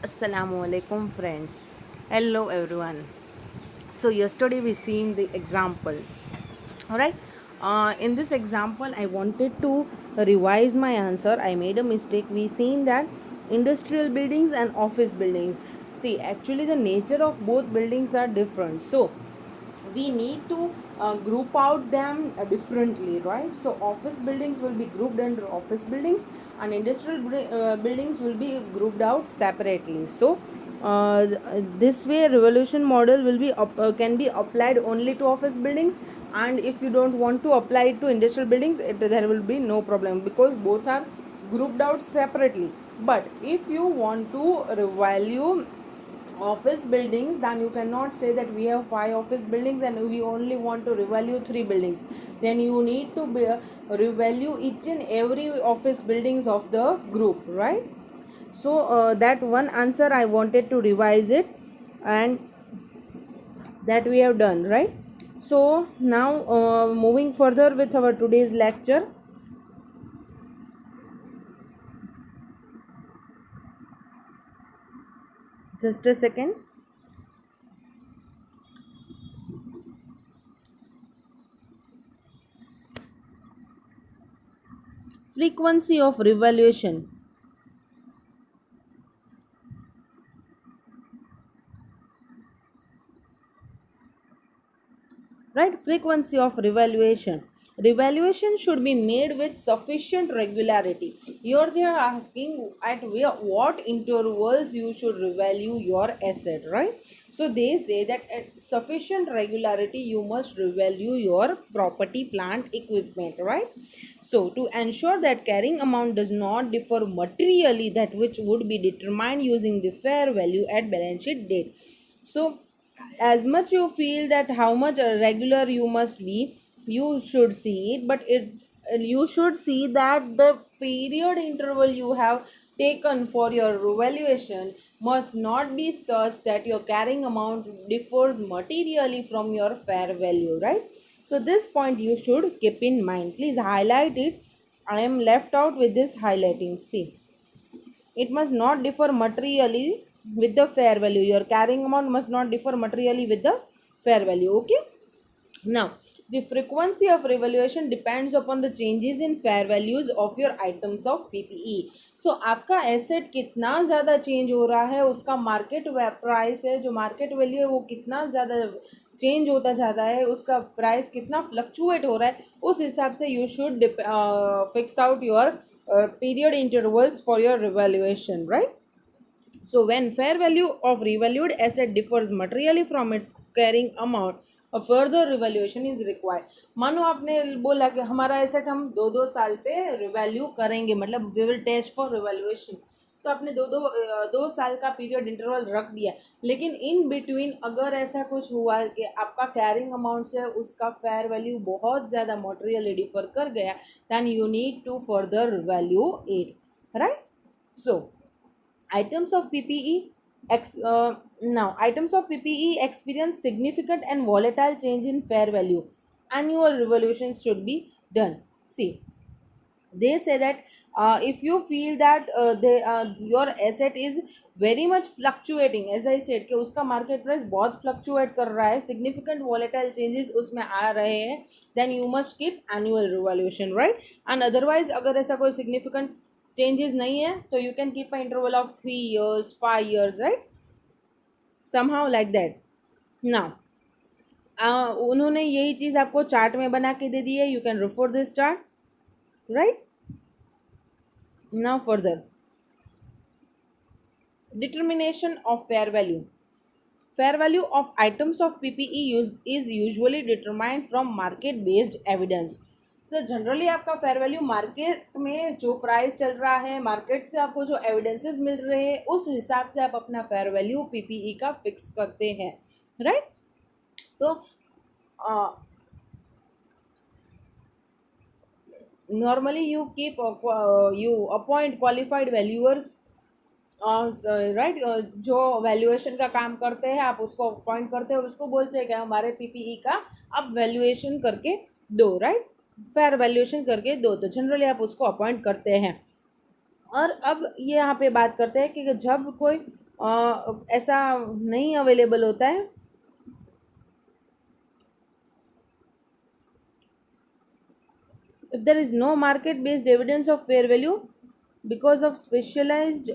Assalamualaikum friends. Hello everyone. So yesterday we seen the example. Alright. In this example I wanted to revise my answer. I made a mistake. We seen that industrial buildings and office buildings. See, actually the nature of both buildings are different. So we need to group out them differently, right? So office buildings will be grouped under office buildings, and industrial buildings will be grouped out separately. So this way revolution model will be can be applied only to office buildings, and if you don't want to apply it to industrial buildings, there will be no problem because both are grouped out separately. But if you want to revalue office buildings, then you cannot say that we have 5 office buildings and we only want to revalue 3 buildings. Then you need to revalue each and every office buildings of the group, right? So that one answer I wanted to revise it, and that we have done, right? So now moving further with our today's lecture. Just a second. Frequency of revaluation. Right? Frequency of revaluation should be made with sufficient regularity. Here they are asking at what intervals you should revalue your asset, right? So they say that at sufficient regularity you must revalue your property, plant, equipment, right? So to ensure that carrying amount does not differ materially that which would be determined using the fair value at balance sheet date. So as much you feel that how much regular you must be, you should see it, but you should see that the period interval you have taken for your revaluation must not be such that your carrying amount differs materially from your fair value, right? So this point you should keep in mind. Please highlight it. I am left out with this highlighting. See, it must not differ materially with the fair value. Your carrying amount must not differ materially with the fair value. Okay. Now, the frequency of revaluation depends upon the changes in fair values of your items of PPE. So आपका asset कितना ज़्यादा change हो रहा है, उसका market price है, जो market value है वो कितना ज़्यादा चेंज होता जाता है, उसका प्राइस कितना फ्लक्चुएट हो रहा है, उस हिसाब से you should fix out your period intervals for your revaluation, right? So when fair value of revalued asset differs materially from its carrying amount, a further revaluation is required. मानो आपने बोला कि हमारा एसेट हम 2-2 साल पे रिवैल्यू करेंगे, मतलब we will test for revaluation, तो आपने 2 साल का पीरियड इंटरवल रख दिया, लेकिन इन बिटवीन अगर ऐसा कुछ हुआ कि आपका कैरिंग अमाउंट से उसका फेयर वैल्यू बहुत ज़्यादा मटेरियली डिफर कर गया, then you need to further value it, right? So items of PPE now items of PPE experience significant and volatile change in fair value. Annual revaluations should be done. See, they say that if you feel that your asset is very much fluctuating, as I said कि उसका market price बहुत fluctuate कर रहा है, significant volatile changes उसमें आ रहे हैं, then you must keep annual revaluation, right? And otherwise अगर ऐसा कोई significant changes नहीं है तो you can keep an interval of 3 years, 5 years, right? Somehow like that. Now उन्होंने यही चीज़ आपको चार्ट में बना के दे दी है. You can refer this chart, right? Now further, determination of fair value. Fair value of items of PPE is usually determined from market based evidence. तो generally आपका fair value market में जो प्राइस चल रहा है, मार्केट से आपको जो एविडेंसेस मिल रहे हैं, उस हिसाब से आप अपना फेयर वैल्यू पीपीई का फिक्स करते हैं, राइट? तो normally you keep you appoint qualified valuers, right? जो वैल्यूएशन का काम करते हैं आप उसको अपॉइंट करते हैं और उसको बोलते हैं कि हमारे पीपीई का आप वैल्यूएशन करके दो, राइट? फेयर वैल्यूएशन करके दो, तो जनरली आप उसको अपॉइंट करते हैं. और अब ये यहाँ पे बात करते हैं कि जब कोई ऐसा नहीं अवेलेबल होता है। If there is no market based evidence of fair value because of specialized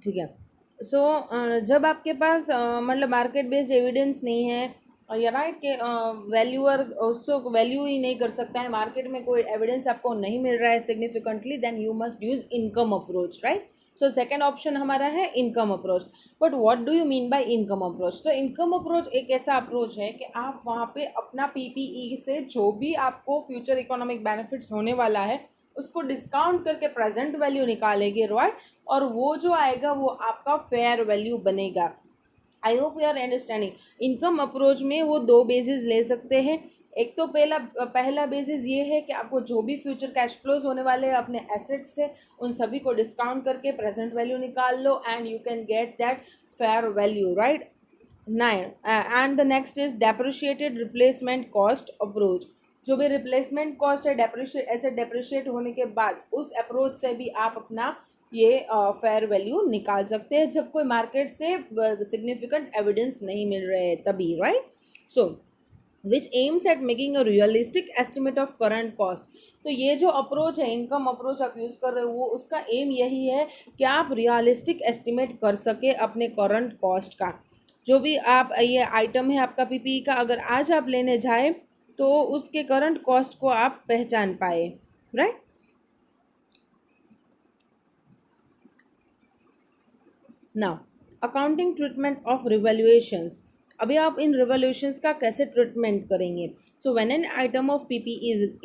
ठीक है। सो जब आपके पास मतलब मार्केट बेस्ड एविडेंस नहीं है या राइट के वैल्यूअर उसको वैल्यू ही नहीं कर सकता है, मार्केट में कोई एविडेंस आपको नहीं मिल रहा है significantly, then you must use income approach, right. So second option हमारा है income approach. But what do you mean by income approach? तो इनकम अप्रोच एक ऐसा अप्रोच है कि आप वहाँ पे अपना पीपीई से जो भी आपको फ्यूचर इकोनॉमिक बेनिफिट्स होने वाला है उसको डिस्काउंट करके प्रेजेंट वैल्यू निकालेंगे, राइट, और वो जो आएगा वो आपका फेयर वैल्यू बनेगा। I hope you are understanding. Income approach में वो दो बेसिस ले सकते हैं। एक तो पहला बेसिस ये है कि आपको जो भी फ्यूचर कैश फ्लोज होने वाले हैं अपने एसेट्स से उन सभी को डिस्काउंट करके प्रेजेंट वैल्यू निकाल लो and you can get that fair value, right. 9 and the next is depreciated replacement cost approach. जो भी रिप्लेसमेंट कॉस्ट है एसेट डेप्रिशिएट होने के बाद उस अप्रोच से भी आप अपना ये फेयर वैल्यू निकाल सकते हैं जब कोई मार्केट से सिग्निफिकेंट एविडेंस नहीं मिल रहे हैं तभी, right. So which aims at making a realistic estimate of current cost. तो ये जो अप्रोच है इनकम अप्रोच आप यूज़ कर रहे हो वो उसका एम यही है कि आप रियलिस्टिक एस्टिमेट कर सके अपने करंट कॉस्ट का। जो भी आप ये आइटम है आपका पीपीई का अगर आज आप लेने जाए तो उसके करंट कॉस्ट को आप पहचान पाए, right. Now accounting treatment of revaluations. अभी आप इन रिवैल्यूएशंस का कैसे ट्रीटमेंट करेंगे? So when an item of PP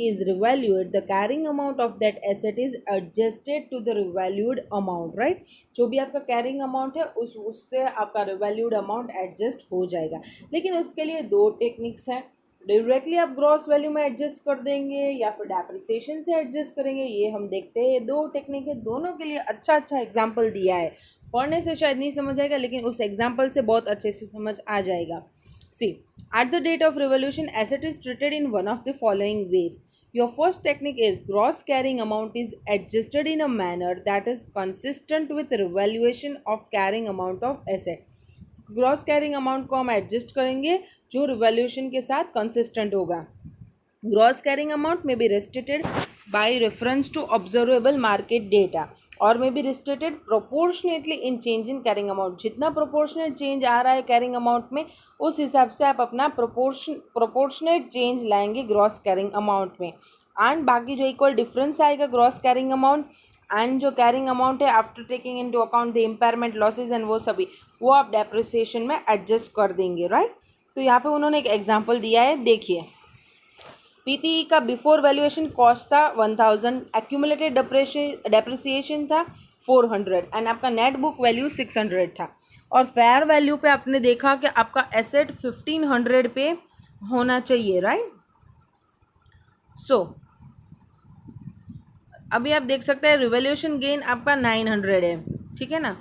is revalued the carrying amount of that asset is adjusted to the revalued amount, right. जो भी आपका कैरिंग अमाउंट है उससे आपका रिवैल्यूड अमाउंट एडजस्ट हो जाएगा। लेकिन उसके लिए दो टेक्निक्स हैं। डायरेक्टली आप ग्रॉस वैल्यू में एडजस्ट कर देंगे या फिर डेप्रिसिएशन से एडजस्ट करेंगे, ये हम देखते हैं। दो टेक्निक है, दोनों के लिए अच्छा अच्छा एग्जाम्पल दिया है। पढ़ने से शायद नहीं समझ आएगा लेकिन उस एग्जाम्पल से बहुत अच्छे से समझ आ जाएगा। See at the date of revolution asset is treated in one of the following ways. Your first technique is gross carrying amount is adjusted in a manner that is consistent with revaluation of carrying amount of asset. Gross carrying amount को हम adjust करेंगे जो revaluation के साथ consistent होगा। Gross carrying amount may be restricted by reference to observable market data और may be restricted proportionately in change in carrying amount. जितना proportionate change आ रहा है कैरिंग अमाउंट में उस हिसाब से आप अपना प्रोपोर्शनेट चेंज लाएंगे ग्रॉस कैरिंग अमाउंट में। एंड बाकी जो इक्वल डिफरेंस आएगा ग्रॉस कैरिंग अमाउंट एंड जो कैरिंग अमाउंट है after taking into account the impairment losses and वो सभी वो आप डेप्रिसिएशन में एडजस्ट कर देंगे, राइट। तो यहाँ पे उन्होंने एक एग्जांपल दिया है, देखिए। पीपीई का बिफोर वैल्यूएशन कॉस्ट था 1000, एक्यूमुलेटेड डेप्रिसिएशन था 400 एंड आपका नेट बुक वैल्यू 600 था। और फेयर वैल्यू पे आपने देखा कि आपका एसेट 1500 पे होना चाहिए, राइट। सो अभी आप देख सकते हैं रिवैल्यूएशन गेन आपका 900 है, ठीक है ना।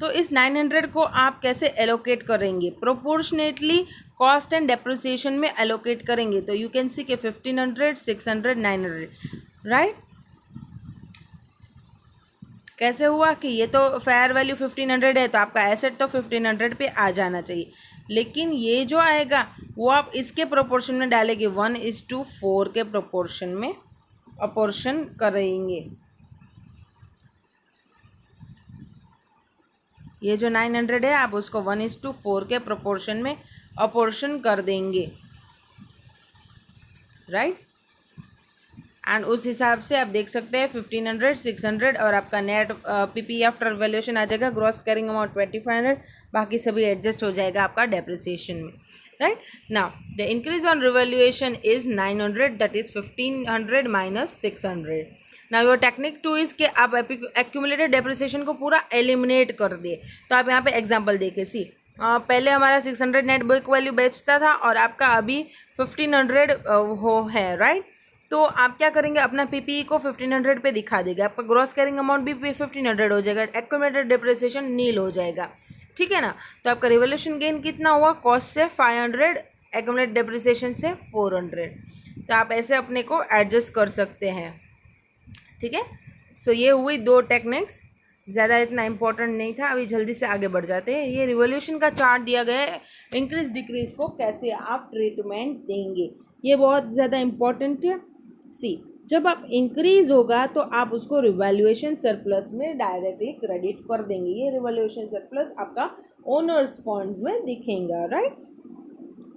तो इस 900 को आप कैसे एलोकेट करेंगे? प्रोपोर्शनेटली कॉस्ट एंड डेप्रिसिएशन में एलोकेट करेंगे। तो यू कैन सी के 1500, 600, 900, राइट। कैसे हुआ कि ये तो फेयर वैल्यू 1500 है तो आपका एसेट तो 1500 पे आ जाना चाहिए, लेकिन ये जो आएगा वो आप इसके प्रोपोर्शन में डालेंगे 1:4 के प्रोपोर्शन में अपोर्शन करेंगे। ये जो 900 है आप उसको 1:4 के प्रोपोर्शन में अपोर्शन कर देंगे, राइट। एंड उस हिसाब से आप देख सकते हैं 1500, 600 और आपका नेट पीपी आफ्टर वैल्यूएशन आ जाएगा। ग्रॉस कैरिंग अमाउंट 2500, बाकी सभी एडजस्ट हो जाएगा आपका डेप्रिसिएशन में, right. Now the increase on revaluation is 900, that is 1500 minus 600। Now your technique 2 is कि आप एक्यूमुलेटेड डेप्रिसिएशन को पूरा एलिमिनेट कर दिए। तो आप यहाँ पे एग्जांपल देखे, सी पहले हमारा 600 नेट बुक वैल्यू बेचता था और आपका अभी 1500 हो है, राइट। तो तो आप क्या करेंगे, अपना पीपीई को 1500 पे दिखा देगा, आपका ग्रॉस कैरिंग अमाउंट भी 1500 हो जाएगा, एक्यूमुलेटेड डिप्रिसिएशन नील हो जाएगा, ठीक है ना। तो आपका रिवोल्यूशन गेन कितना हुआ, कॉस्ट से 500, एक्यूमुलेटेड डिप्रिसिएशन से 400। तो आप ऐसे अपने को एडजस्ट कर सकते हैं, ठीक है। सो ये हुई दो टेक्निक्स, ज़्यादा इतना इंपॉर्टेंट नहीं था। अभी जल्दी से आगे बढ़ जाते हैं। ये रिवोल्यूशन का चार्ट दिया गया है, इंक्रीज डिक्रीज को कैसे आप ट्रीटमेंट देंगे, ये बहुत ज़्यादा इम्पॉर्टेंट है। सी, जब आप इंक्रीज होगा तो आप उसको रिवैल्यूएशन सरप्लस में डायरेक्टली क्रेडिट कर देंगे। ये रिवैल्यूएशन सरप्लस आपका ओनर्स फंड्स में दिखेगा, राइट।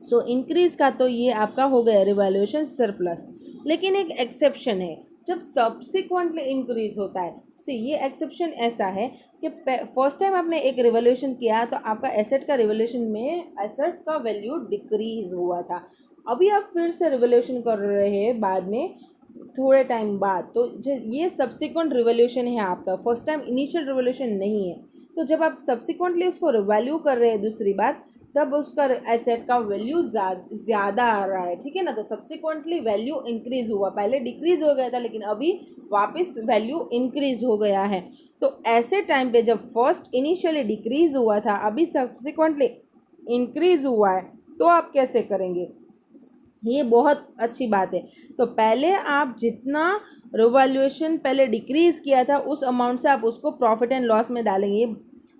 सो इंक्रीज का तो ये आपका हो गया रिवैल्यूएशन सरप्लस, लेकिन एक एक्सेप्शन है, जब सब्सिक्वेंटली इंक्रीज होता है। सी, ये एक्सेप्शन ऐसा है कि फर्स्ट टाइम आपने एक रिवैल्यूएशन किया तो आपका एसेट का रिवैल्यूएशन में एसेट का वैल्यू डिक्रीज हुआ था, अभी आप फिर से रिवैल्यूएशन कर रहे हैं बाद में थोड़े टाइम बाद, तो ये सब्सिक्वेंट रिवैल्यूएशन है आपका, फर्स्ट टाइम इनिशियल रिवैल्यूएशन नहीं है। तो जब आप सब्सिक्वेंटली उसको रिवैल्यू कर रहे हैं दूसरी बार, तब उसका एसेट का वैल्यू ज़्यादा आ रहा है, ठीक है ना। तो सब्सिक्वेंटली वैल्यू इंक्रीज हुआ, पहले डिक्रीज हो गया था लेकिन अभी वापस वैल्यू इंक्रीज हो गया है। तो ऐसे टाइम पे जब फर्स्ट इनिशियली डिक्रीज हुआ था, अभी सब्सिक्वेंटली इंक्रीज हुआ है, तो आप कैसे करेंगे, ये बहुत अच्छी बात है। तो पहले आप जितना रिवैल्यूएशन पहले डिक्रीज किया था उस अमाउंट से आप उसको प्रॉफिट एंड लॉस में डालेंगे।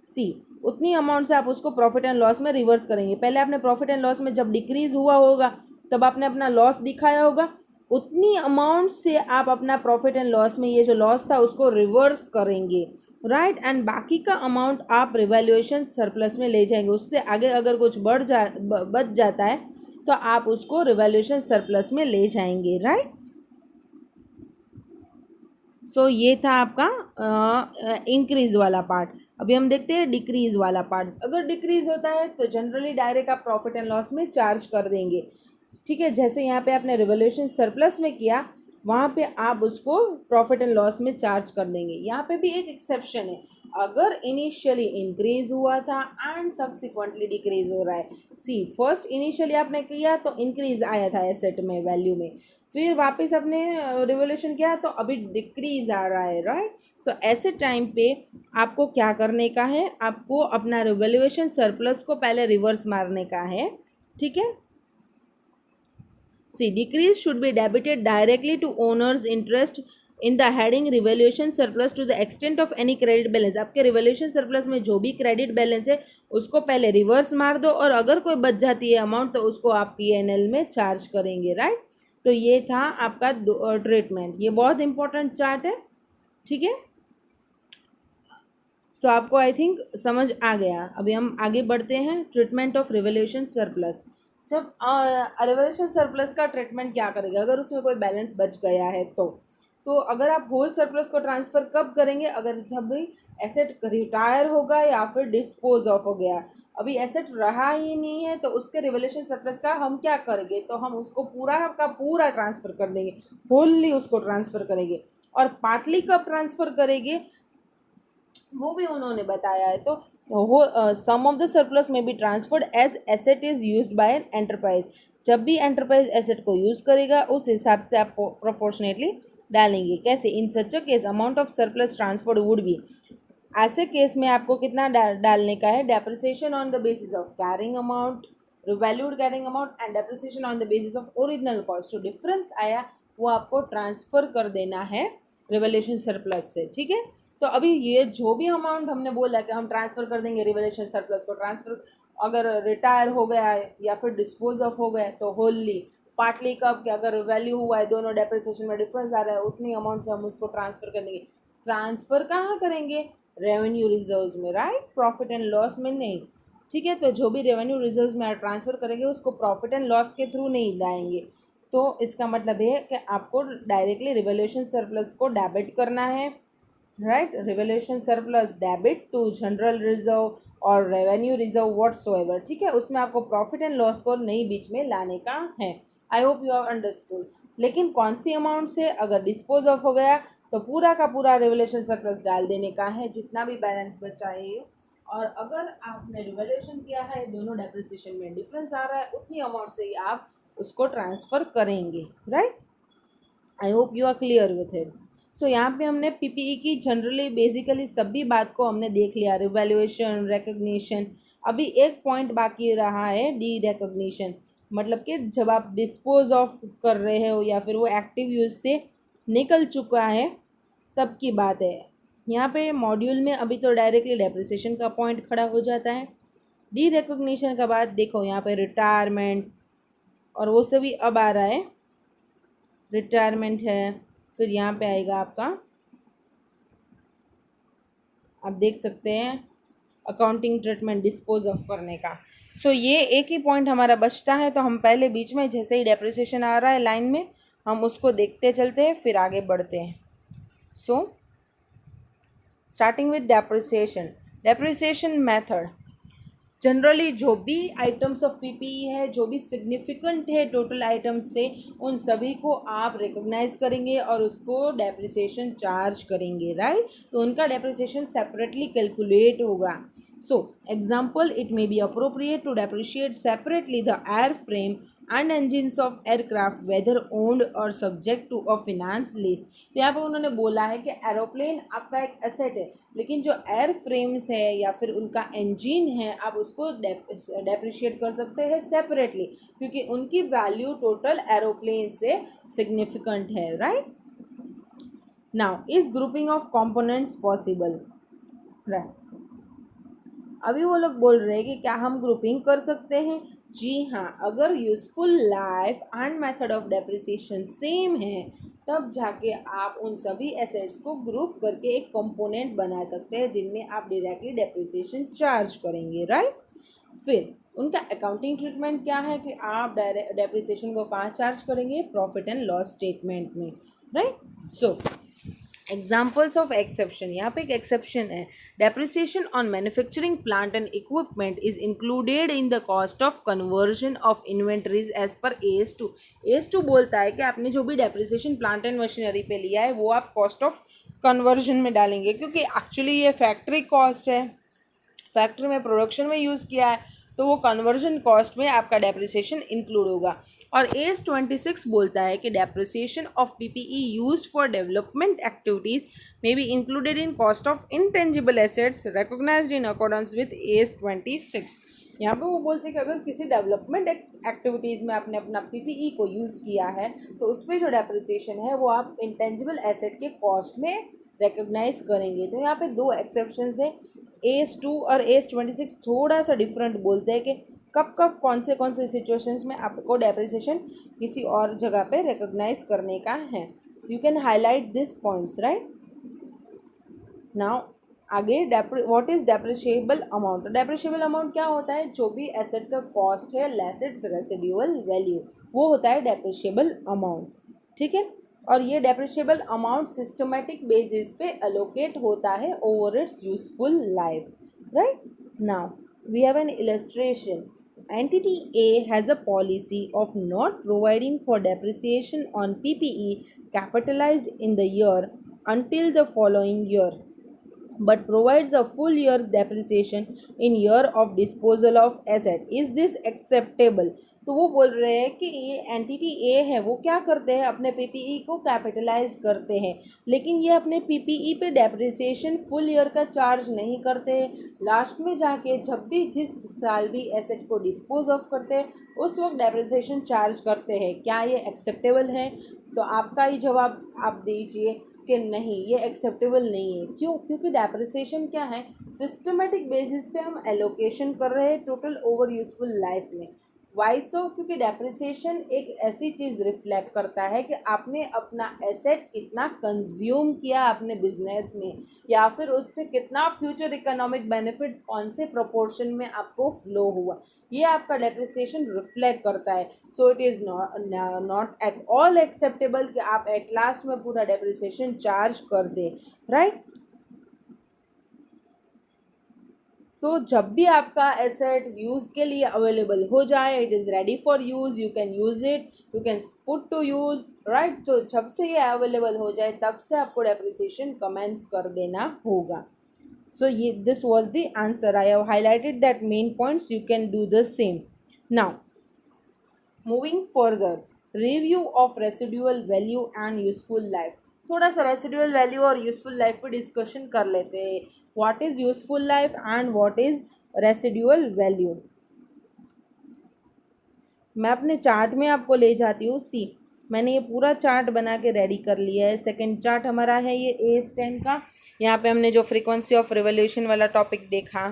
सी, उतनी अमाउंट से आप उसको प्रॉफिट एंड लॉस में रिवर्स करेंगे। पहले आपने प्रॉफिट एंड लॉस में जब डिक्रीज हुआ होगा तब आपने अपना लॉस दिखाया होगा, उतनी अमाउंट से आप अपना प्रॉफिट एंड लॉस में ये जो लॉस था उसको रिवर्स करेंगे, राइट। एंड बाकी का अमाउंट आप रिवैल्यूएशन सरप्लस में ले जाएंगे, उससे आगे अगर कुछ बच जाता है तो आप उसको रिवैल्यूएशन सरप्लस में ले जाएंगे, राइट। सो ये था आपका इंक्रीज वाला पार्ट। अभी हम देखते हैं डिक्रीज वाला पार्ट। अगर डिक्रीज होता है तो जनरली डायरेक्ट आप प्रॉफिट एंड लॉस में चार्ज कर देंगे, ठीक है। जैसे यहाँ पे आपने रिवैल्यूएशन सरप्लस में किया, वहाँ पे आप उसको प्रॉफिट एंड लॉस में चार्ज कर देंगे। यहाँ पे भी एक एक्सेप्शन है, अगर इनिशियली इंक्रीज हुआ था एंड सब्सिक्वेंटली डिक्रीज हो रहा है। सी, फर्स्ट इनिशियली आपने किया तो इंक्रीज आया था एसेट में, वैल्यू में, फिर वापस आपने रिवोल्यूशन किया तो अभी डिक्रीज आ रहा है, राइट। तो ऐसे टाइम पे आपको क्या करने का है, आपको अपना रिवैल्यूएशन सरप्लस को पहले रिवर्स मारने का है, ठीक है। See, decrease should be debited directly to owners interest in the heading revaluation surplus to the extent of any credit balance. आपके रिवैल्यूएशन सरप्लस में जो भी क्रेडिट बैलेंस है उसको पहले रिवर्स मार दो, और अगर कोई बच जाती है अमाउंट तो उसको आप पीएनएल में चार्ज करेंगे, राइट। तो ये था आपका ट्रीटमेंट, ये बहुत इंपॉर्टेंट चार्ट है, ठीक है। सो आपको आई थिंक समझ आ गया। अभी हम आगे बढ़ते हैं, ट्रीटमेंट ऑफ रिवैल्यूएशन सरप्लस। जब रिवैल्यूएशन सरप्लस का ट्रीटमेंट क्या करेगा, अगर उसमें कोई बैलेंस बच गया है तो अगर आप होल सरप्लस को ट्रांसफ़र कब करेंगे, अगर जब भी एसेट रिटायर होगा या फिर डिस्पोज ऑफ हो गया, अभी एसेट रहा ही नहीं है तो उसके रिवैल्यूएशन सरप्लस का हम क्या करेंगे, तो हम उसको पूरा का पूरा ट्रांसफ़र कर देंगे, होलली उसको ट्रांसफ़र करेंगे। और पार्टली कब ट्रांसफ़र करेंगे वो भी उन्होंने बताया है। तो हो some of the surplus may be transferred as asset is used by an enterprise. जब भी एंटरप्राइज एसेट को यूज़ करेगा उस हिसाब से आप प्रोपोर्शनेटली डालेंगे। कैसे, in such a case amount of surplus transferred would be, ऐसे केस में आपको कितना डालने का है, depreciation on the basis of carrying amount, revalued carrying amount and depreciation on the basis of original cost. जो डिफरेंस आया वो आपको ट्रांसफ़र कर देना है रिवैल्यूएशन सरप्लस से, ठीक है। तो अभी ये जो भी अमाउंट हमने बोला कि हम ट्रांसफ़र कर देंगे रिवैल्यूएशन सरप्लस को, ट्रांसफ़र अगर रिटायर हो गया है या फिर डिस्पोज ऑफ हो गया तो होलली, पार्टली कब कि अगर वैल्यू हुआ है, दोनों डेप्रिसिएशन में डिफरेंस आ रहा है, उतनी अमाउंट से हम उसको ट्रांसफ़र कर देंगे। ट्रांसफ़र कहाँ करेंगे, रेवेन्यू रिजर्व्स में, राइट, प्रॉफिट एंड लॉस में नहीं, ठीक है। तो जो भी रेवेन्यू रिजर्व्स में ट्रांसफ़र करेंगे उसको प्रॉफिट एंड लॉस के थ्रू नहीं लाएंगे। तो इसका मतलब है कि आपको डायरेक्टली रिवैल्यूएशन सरप्लस को डेबिट करना है, right. Revaluation surplus debit to general reserve और रेवेन्यू रिजर्व व्हाटसोएवर, ठीक है। उसमें आपको प्रॉफिट एंड लॉस को नहीं बीच में लाने का है। आई होप यू हैव अंडरस्टूड। लेकिन कौन सी अमाउंट से, अगर डिस्पोज ऑफ हो गया तो पूरा का पूरा रिवैल्यूएशन सरप्लस डाल देने का है, जितना भी बैलेंस बचा है। और अगर आपने रिवैल्यूएशन किया है, दोनों डेप्रिसिएशन में डिफरेंस आ रहा है, उतनी अमाउंट से ही आप उसको ट्रांसफ़र करेंगे, right. I hope you are clear with it. So यहाँ पे हमने पीपीई की जनरली बेसिकली सभी बात को हमने देख लिया, रिवैल्यूएशन, रिकग्निशन। अभी एक पॉइंट बाकी रहा है, डी रिकग्निशन, मतलब कि जब आप डिस्पोज ऑफ कर रहे हो या फिर वो एक्टिव यूज से निकल चुका है तब की बात है। यहाँ पे मॉड्यूल में अभी तो डायरेक्टली डेप्रिसिएशन का पॉइंट खड़ा हो जाता है। डी रिकग्निशन का बाद देखो यहाँ पे रिटायरमेंट और वो सभी अब आ रहा है, रिटायरमेंट है। फिर यहाँ पे आएगा आपका, आप देख सकते हैं, अकाउंटिंग ट्रीटमेंट डिस्पोज ऑफ करने का। सो ये एक ही पॉइंट हमारा बचता है, तो हम पहले बीच में जैसे ही डेप्रिसिएशन आ रहा है लाइन में, हम उसको देखते चलते हैं फिर आगे बढ़ते हैं। So starting with depreciation, depreciation method. Generally जो भी आइटम्स ऑफ पीपीई है, जो भी सिग्निफिकेंट है टोटल आइटम्स से, उन सभी को आप रिकॉग्नाइज करेंगे और उसको डेप्रिसिएशन चार्ज करेंगे, राइट। तो उनका डेप्रिसिएशन सेपरेटली कैलकुलेट होगा। So example, it may be appropriate to depreciate separately the air frame and engines of aircraft whether owned or subject to a finance lease. तो यहाँ पर उन्होंने बोला है कि एरोप्लेन आपका एक एसेट है, लेकिन जो एयर फ्रेम्स है या फिर उनका इंजन है, आप उसको डेप्रिशिएट कर सकते हैं सेपरेटली, क्योंकि उनकी वैल्यू टोटल एरोप्लेन से सिग्निफिकेंट है, right. Now is grouping of components possible, right. अभी वो लोग बोल रहे हैं कि क्या हम ग्रुपिंग कर सकते हैं। जी हाँ, अगर useful life and method of depreciation same है, तब जाके आप उन सभी एसेट्स को ग्रुप करके एक कंपोनेंट बना सकते हैं जिनमें आप डायरेक्टली डेप्रिसिएशन चार्ज करेंगे, राइट। फिर उनका अकाउंटिंग ट्रीटमेंट क्या है कि आप डायरेक्ट डेप्रिसिएशन को कहाँ चार्ज करेंगे, प्रॉफिट एंड लॉस स्टेटमेंट में, right. So examples of exception, यहाँ पे एक एक्सेप्शन है, depreciation on manufacturing plant and equipment is included in the cost of conversion of inventories as per AS2। AS2 बोलता है कि आपने जो भी डेप्रिसिएशन प्लांट एंड मशीनरी पे लिया है वो आप कॉस्ट ऑफ कन्वर्जन में डालेंगे, क्योंकि एक्चुअली ये फैक्ट्री कॉस्ट है, फैक्ट्री में प्रोडक्शन में यूज़ किया है, तो वो कन्वर्जन कॉस्ट में आपका डेप्रिसिएशन इंक्लूड होगा। और AS26 बोलता है कि depreciation of PPE used for development activities may be included in cost of intangible assets recognised in accordance with AS26। यहाँ पे वो बोलते हैं कि अगर किसी डेवलपमेंट एक्टिविटीज़ में आपने अपना पीपीई को यूज़ किया है, तो उस पर जो डेप्रिसिएशन है वो आप इंटेंजिबल एसेट के कॉस्ट में रिकॉग्नाइज करेंगे। तो यहाँ पे दो एक्सेप्शंस हैं, AS2 और AS26 थोड़ा सा डिफरेंट बोलते हैं कि कब कब कौन से सिचुएशंस में आपको डेप्रिसिएशन किसी और जगह पे रिकॉग्नाइज करने का है। You can highlight this points, right. Now आगे what is depreciable amount. Depreciable amount क्या होता है, जो भी एसेट का कॉस्ट है लेस इट्स रेसिडुअल वैल्यू, वो होता है डेप्रिशिएबल अमाउंट, ठीक है। और ये डेप्रिशिएबल अमाउंट सिस्टमेटिक बेसिस पे एलोकेट होता है over its useful life, right. Now we have an illustration. Entity A has a policy of not providing for depreciation on PPE capitalized in the year until the following year, but provides a full year's depreciation in year of disposal of asset. Is this acceptable? तो वो बोल रहे हैं कि ये entity ए है, वो क्या करते हैं, अपने पीपीई को कैपिटलाइज करते हैं, लेकिन ये अपने पीपीई पे डेप्रिसिएशन फुल ईयर का चार्ज नहीं करते। लास्ट में जाके जब भी जिस साल भी एसेट को डिस्पोज ऑफ करते हैं उस वक्त डेप्रिसिएशन चार्ज करते हैं। क्या ये एक्सेप्टेबल है? तो आपका ही जवाब आप दीजिए कि नहीं, ये एक्सेप्टेबल नहीं है। क्यों? क्योंकि डेप्रिसिएशन क्या है, सिस्टमेटिक बेसिस पे हम एलोकेशन कर रहे हैं टोटल ओवर यूजफुल लाइफ में। वाई सो? क्योंकि डेप्रिसिएशन एक ऐसी चीज़ रिफ्लेक्ट करता है कि आपने अपना एसेट कितना कंज्यूम किया अपने बिजनेस में, या फिर उससे कितना फ्यूचर इकोनॉमिक बेनिफिट्स कौन से प्रोपोर्शन में आपको फ्लो हुआ, ये आपका डेप्रिसिएशन रिफ्लेक्ट करता है। So it is not at all acceptable कि आप एट लास्ट में पूरा डेप्रिसिएशन चार्ज कर दें, राइट। सो जब भी आपका एसेट यूज़ के लिए अवेलेबल हो जाए, it is ready for use, you can use it, you can put to use, right. तो जब से ये अवेलेबल हो जाए तब से आपको डेप्रिसिएशन कमेंस कर देना होगा। सो ये this was the answer, I have highlighted that main points, you can do the same. Now moving further, review of residual value and useful life. थोड़ा सा रेसिडुअल वैल्यू और यूजफुल लाइफ पर discussion कर लेते हैं। What is useful life and what is residual value. मैं अपने chart में आपको ले जाती हूँ। सी, मैंने ये पूरा चार्ट बना के रेडी कर लिया है। सेकंड चार्ट हमारा है ये AS10 का। यहाँ पे हमने जो फ्रीक्वेंसी ऑफ रिवोल्यूशन वाला टॉपिक देखा,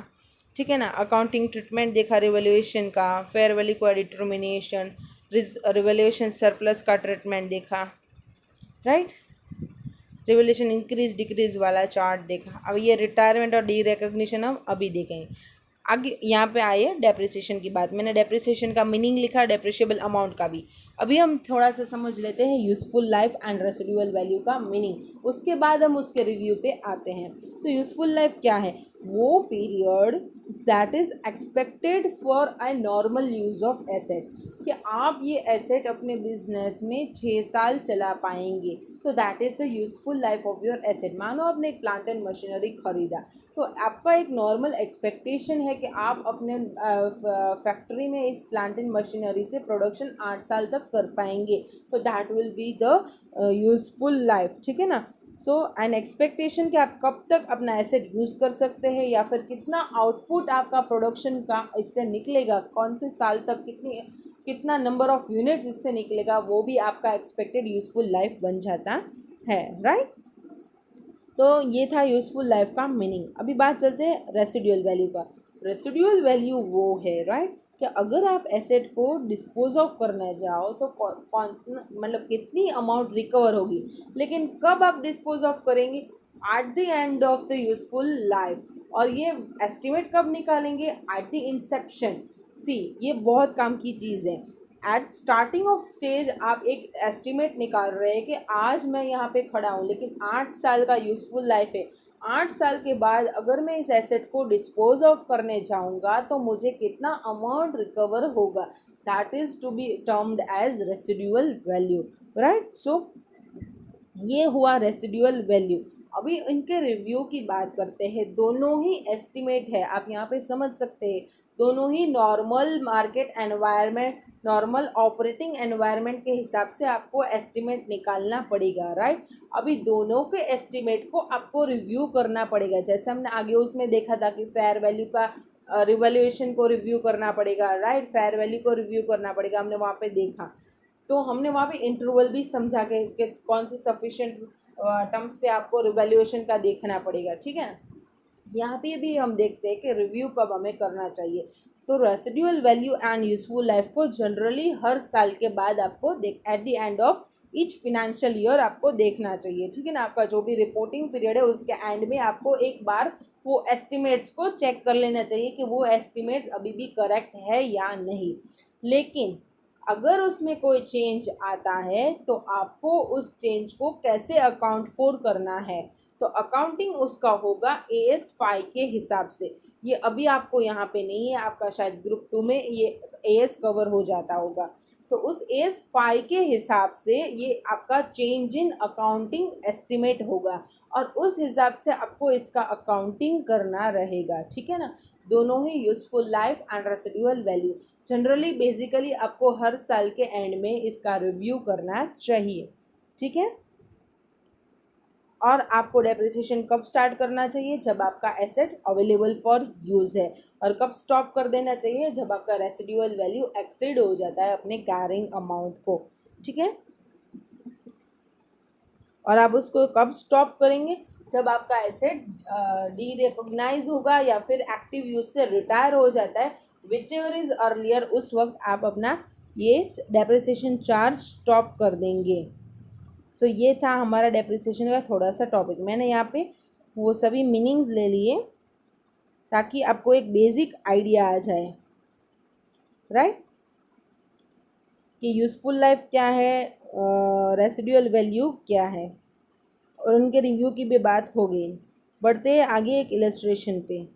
ठीक है ना, अकाउंटिंग ट्रीटमेंट देखा रिवोल्यूशन का, फेयर वैल्यू का डिटर्मिनेशन, रिवोल्यूशन सरप्लस का ट्रीटमेंट देखा, राइट। रिवोल्यूशन इंक्रीज डिक्रीज वाला चार्ट देखा। अब ये रिटायरमेंट और डी रिकग्निशन हम अभी देखेंगे। आगे यहाँ पे आए डेप्रिसिएशन की बात। मैंने डेप्रिसिएशन का मीनिंग लिखा, डेप्रिशिएबल अमाउंट का भी। अभी हम थोड़ा सा समझ लेते हैं useful life and residual value का मीनिंग, उसके बाद हम उसके रिव्यू पे आते हैं। तो यूज़फुल लाइफ क्या है? वो period that is expected for a normal use of asset, कि आप ये एसेट अपने बिजनेस में 6 साल चला पाएंगे, तो that is the useful life of your asset. मानो आपने एक प्लांट एंड मशीनरी खरीदा, तो आपका एक नॉर्मल एक्सपेक्टेशन है कि आप अपने फैक्ट्री में इस प्लांट एंड मशीनरी से प्रोडक्शन 8 साल तक कर पाएंगे, तो that will be the useful life, ठीक है ना। सो एन एक्सपेक्टेशन कि आप कब तक अपना एसेट यूज़ कर सकते हैं, या फिर कितना आउटपुट आपका प्रोडक्शन का इससे निकलेगा, कौन से साल तक कितना नंबर ऑफ यूनिट्स इससे निकलेगा, वो भी आपका एक्सपेक्टेड यूज़फुल लाइफ बन जाता है, राइट। तो ये था यूज़फुल लाइफ का मीनिंग। अभी बात चलते हैं रेसिडुअल वैल्यू का। रेसिडुअल वैल्यू वो है, राइट, कि अगर आप एसेट को डिस्पोज ऑफ करने जाओ तो कौन मतलब कितनी अमाउंट रिकवर होगी, लेकिन कब आप डिस्पोज ऑफ करेंगे? At the end of the useful life. और ये एस्टिमेट कब निकालेंगे? At the Inception. सी, ये बहुत काम की चीज़ है। एट स्टार्टिंग ऑफ स्टेज आप एक एस्टिमेट निकाल रहे हैं कि आज मैं यहाँ पे खड़ा हूँ, लेकिन 8 साल का यूज़फुल लाइफ है। 8 साल के बाद अगर मैं इस एसेट को डिस्पोज ऑफ करने जाऊँगा तो मुझे कितना अमाउंट रिकवर होगा, that is to be termed as residual value, right. So ये हुआ रेसिडुअल वैल्यू। अभी इनके रिव्यू की बात करते हैं। दोनों ही एस्टिमेट है, आप यहाँ पे समझ सकते हैं। दोनों ही normal market environment, normal operating environment के हिसाब से आपको एस्टिमेट निकालना पड़ेगा, राइट। अभी दोनों के एस्टिमेट को आपको रिव्यू करना पड़ेगा। जैसे हमने आगे उसमें देखा था कि फेयर वैल्यू का रिवैल्यूएशन को रिव्यू करना पड़ेगा, राइट, फेयर वैल्यू को रिव्यू करना पड़ेगा, हमने वहाँ पे देखा। तो हमने वहाँ पे इंटरवल भी समझा कि कौन से सफिशिएंट टर्म्स पे आपको रिवैल्यूएशन का देखना पड़ेगा, ठीक है ना। यहाँ पे भी हम देखते हैं कि रिव्यू कब हमें करना चाहिए। तो residual value and useful life को जनरली हर साल के बाद आपको देख at the end of each financial year आपको देखना चाहिए, ठीक है ना। आपका जो भी रिपोर्टिंग पीरियड है उसके एंड में आपको एक बार वो एस्टिमेट्स को चेक कर लेना चाहिए कि वो एस्टिमेट्स अभी भी करेक्ट है या नहीं। लेकिन अगर उसमें कोई चेंज आता है तो आपको उस चेंज को कैसे अकाउंट फॉर करना है, तो अकाउंटिंग उसका होगा AS5 के हिसाब से। ये अभी आपको यहाँ पे नहीं है, आपका शायद ग्रुप 2 में ये AS कवर हो जाता होगा। तो उस AS5 के हिसाब से ये आपका चेंज इन अकाउंटिंग एस्टिमेट होगा, और उस हिसाब से आपको इसका अकाउंटिंग करना रहेगा, ठीक है ना। दोनों ही useful life and residual value generally basically आपको हर साल के एंड में इसका रिव्यू करना चाहिए, ठीक है। और आपको डेप्रिसिएशन कब स्टार्ट करना चाहिए? जब आपका एसेट अवेलेबल फॉर यूज़ है। और कब स्टॉप कर देना चाहिए? जब आपका रेसिडुअल वैल्यू एक्सीड हो जाता है अपने कैरिंग अमाउंट को, ठीक है। और आप उसको कब स्टॉप करेंगे? जब आपका एसेट डी रिकॉग्नाइज होगा या फिर एक्टिव यूज से रिटायर हो जाता है, विच एवर इज़ अर्लियर, उस वक्त आप अपना ये डेप्रिसिएशन चार्ज स्टॉप कर देंगे। सो ये था हमारा डेप्रिसिएशन का थोड़ा सा टॉपिक। मैंने यहाँ पे वो सभी मीनिंग्स ले लिए ताकि आपको एक बेसिक आइडिया आ जाए, राइट, कि यूज़फुल लाइफ क्या है, रेसिडुअल वैल्यू क्या है, और उनके रिव्यू की भी बात हो गई। बढ़ते हैं आगे एक इलस्ट्रेशन पे।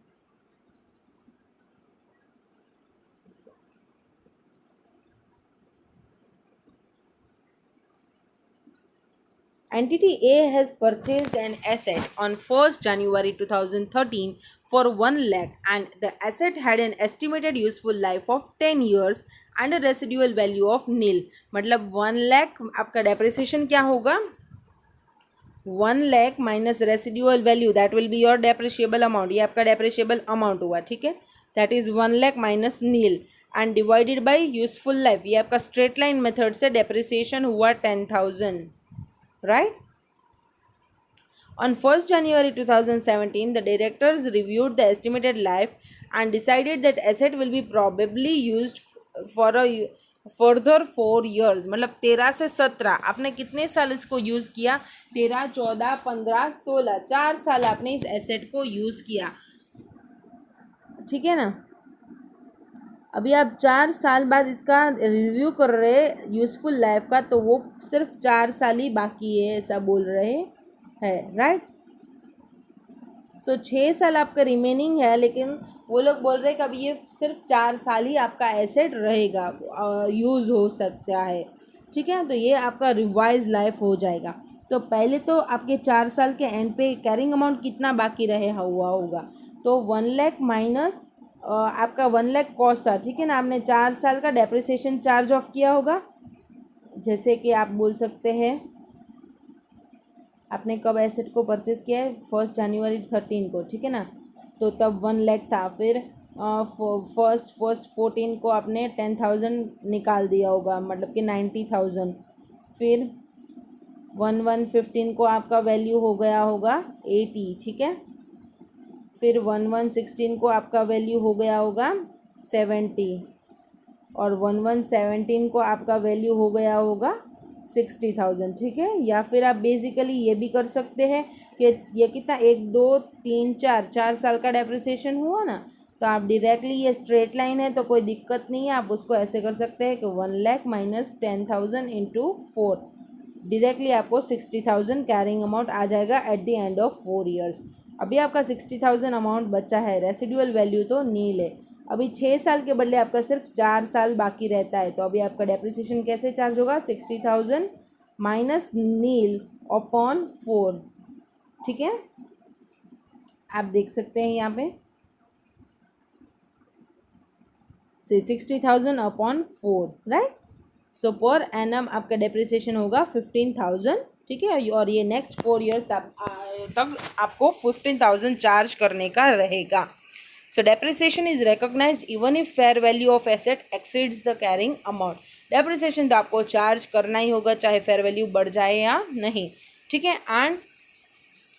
Entity A has purchased an asset on 1st January 2013 for 1 lakh and the asset had an estimated useful life of 10 years and a residual value of nil. मतलब 1 lakh आपका depreciation क्या होगा, 1 lakh minus residual value, that will be your depreciable amount, ये आपका depreciable amount हुआ, ठीक है, that is 1 lakh minus nil and divided by useful life, ये आपका स्ट्रेट लाइन मेथड से डेप्रिसिएशन हुआ 10,000, right. On 1st January 2017, the directors reviewed the estimated life and decided that asset will be probably used for a further 4 years. मतलब 13 से 17 आपने कितने साल इसको यूज़ किया, 13, 14, 15, 16, 4 साल आपने इस एसेट को यूज़ किया, ठीक है ना. अभी आप 4 साल बाद इसका रिव्यू कर रहे यूज़फुल लाइफ का, तो वो सिर्फ 4 साल ही बाकी है ऐसा बोल रहे हैं, राइट. सो 6 साल आपका रिमेनिंग है, लेकिन वो लोग बोल रहे हैं कि अभी ये सिर्फ 4 साल ही आपका एसेट रहेगा, यूज़ हो सकता है, ठीक है. तो ये आपका रिवाइज लाइफ हो जाएगा. तो पहले तो आपके 4 साल के एंड पे कैरिंग अमाउंट कितना बाकी रहे हुआ होगा, तो 1 लाख माइनस आपका 1 लाख कॉस्ट था, ठीक है ना. आपने 4 साल का डेप्रिसिएशन चार्ज ऑफ किया होगा, जैसे कि आप बोल सकते हैं आपने कब एसेट को परचेज़ किया है, 1 जनवरी 13 को, ठीक है ना. तो तब 1 लाख था, फिर फर्स्ट 14 को आपने 10,000 निकाल दिया होगा, मतलब कि 90,000. फिर 1/1/15 को आपका वैल्यू हो गया होगा 80, ठीक है. फिर 1/1/16 को आपका वैल्यू हो गया होगा 70 और 1/1/17 को आपका वैल्यू हो गया होगा 60,000, ठीक है. या फिर आप बेसिकली ये भी कर सकते हैं कि ये कितना 1 2 3 4 साल का डेप्रिसिएशन हुआ ना, तो आप डायरेक्टली, ये स्ट्रेट लाइन है तो कोई दिक्कत नहीं है, आप उसको ऐसे कर सकते हैं कि 1 लाख माइनस 10,000 इंटू 4, डायरेक्टली आपको 60,000 कैरिंग अमाउंट आ जाएगा at the end of 4 years. अभी आपका 60,000 अमाउंट बचा है, रेसिडुअल वैल्यू तो नील है. अभी 6 साल के बदले आपका सिर्फ 4 साल बाकी रहता है, तो अभी आपका डेप्रिसिएशन कैसे चार्ज होगा, 60,000 माइनस नील अपॉन 4, ठीक है. आप देख सकते हैं यहाँ पे 60,000 अपॉन 4, राइट. सो पर एनम आपका डेप्रिसिएशन होगा 15,000, ठीक है. और ये नेक्स्ट 4 ईयर्स तक आपको 15,000 चार्ज करने का रहेगा. So depreciation is recognized even if fair value of asset exceeds the carrying amount. Depreciation तो आपको चार्ज करना ही होगा चाहे फेयर वैल्यू बढ़ जाए या नहीं, ठीक है. एंड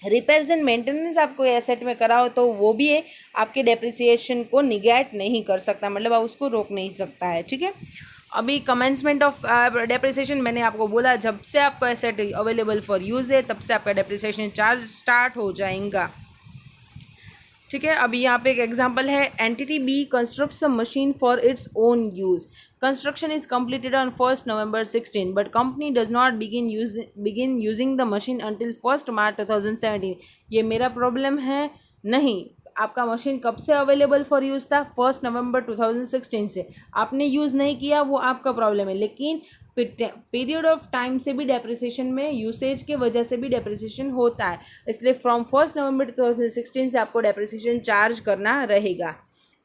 रिपेयर्स एंड मेंटेनेंस आपको एसेट में कराओ तो वो भी है आपके डेप्रिसिएशन को निगेट नहीं कर सकता, मतलब आप उसको रोक नहीं सकता है, ठीक है. अभी कमेंसमेंट ऑफ डेप्रिसिएशन मैंने आपको बोला, जब से आपका एसेट अवेलेबल फॉर यूज़ है तब से आपका डेप्रिसिएशन चार्ज स्टार्ट हो जाएगा, ठीक है. अभी यहाँ पे एक एग्जांपल है, entity B constructs a machine for its own use. Construction is completed on 1st November 16, but company does not begin using the machine until 1st March 2017. ये मेरा प्रॉब्लम है नहीं. आपका मशीन कब से अवेलेबल फॉर यूज़ था, 1 नवंबर 2016 से. आपने यूज़ नहीं किया वो आपका प्रॉब्लम है, लेकिन पीरियड ऑफ टाइम से भी डेप्रिसिएशन में यूसेज के वजह से भी डेप्रिसिएशन होता है, इसलिए फ्रॉम 1 नवंबर 2016 से आपको डेप्रिसिएशन चार्ज करना रहेगा,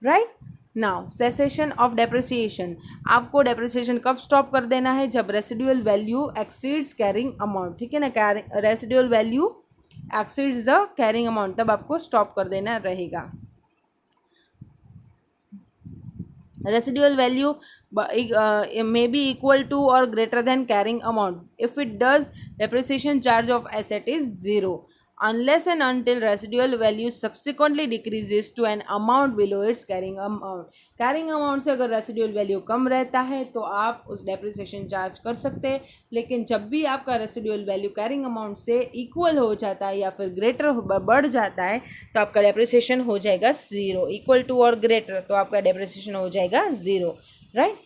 right. Now cessation of depreciation, आपको डेप्रिसिएशन कब स्टॉप कर देना है, जब residual value exceeds carrying amount, ठीक है ना. Residual value exceeds the carrying amount, तब आपको स्टॉप कर देना रहेगा. Residual value may be equal to or greater than carrying amount. If it does, depreciation charge of asset is 0 unless and until residual value subsequently decreases to an amount below its carrying amount. Carrying amount से अगर residual value कम रहता है तो आप उस depreciation charge कर सकते हैं, लेकिन जब भी आपका residual value carrying amount से equal हो जाता है या फिर greater बढ़ जाता है तो आपका depreciation हो जाएगा 0. equal to और greater तो आपका depreciation हो जाएगा 0, right.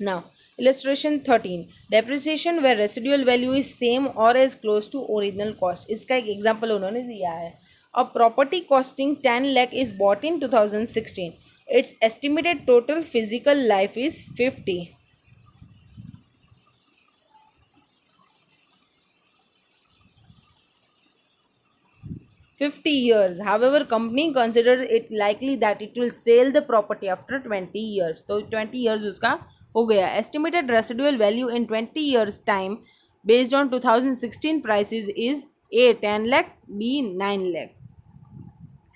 Now illustration 13, depreciation where residual value is same or as close to original cost. इसका एक एग्जाम्पल उन्होंने दिया है. A property costing 10 lakh is bought in 2016. Its estimated total physical life is 50. 50 years. However, company consider it likely that it will sell the property after 20 years. तो 20 years उसका हो गया. Estimated residual value in 20 years time based on 2016 prices is A 10 lakh, B 9 lakh.